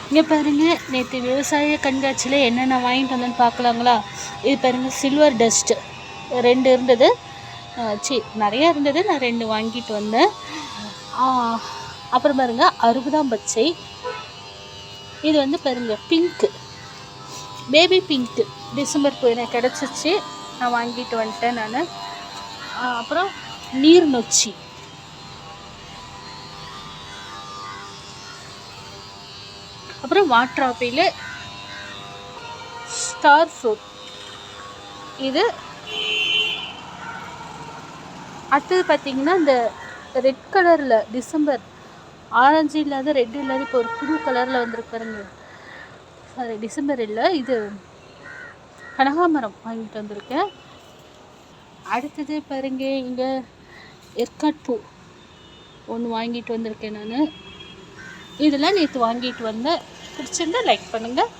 இங்கே பாருங்கள், நேற்று விவசாய கண்காட்சியில் என்னென்ன வாங்கிட்டு வந்தேன்னு பார்க்கலாங்களா? இது பாருங்கள், சில்வர் டஸ்ட்டு 2 இருந்தது. நிறையா இருந்தது. நான் 2 வாங்கிட்டு வந்தேன். அப்புறம் பாருங்கள், அறுபதாம் பச்சை. இது வந்து பாருங்கள், பிங்க்கு, பேபி பிங்க்கு. டிசம்பர் பூ எனக்கு கிடச்சிச்சு, நான் வாங்கிட்டு வந்துட்டேன் நான். அப்புறம் நீர் நொச்சி, அப்புறம் வாட்டர் ஆப்பிள், ஸ்டார் ஃப்ரூட். இது அடுத்தது பார்த்திங்கன்னா, இந்த ரெட் கலரில் டிசம்பர் ஆரஞ்சு இல்லாத ரெட் இல்லாத இப்போ ஒரு புது கலரில் வந்துருக்கு பாருங்க. சாரி, டிசம்பர் இல்லை, இது கனகாமரம் வாங்கிட்டு வந்திருக்கேன். அடுத்தது பாருங்க, இங்கே ஏற்காட் பூ ஒன்று வாங்கிட்டு வந்திருக்கேன் நான். இதெல்லாம் நேற்று வாங்கிட்டு வந்தேன். பிடிச்சிருந்தா லைக் பண்ணுங்கள்.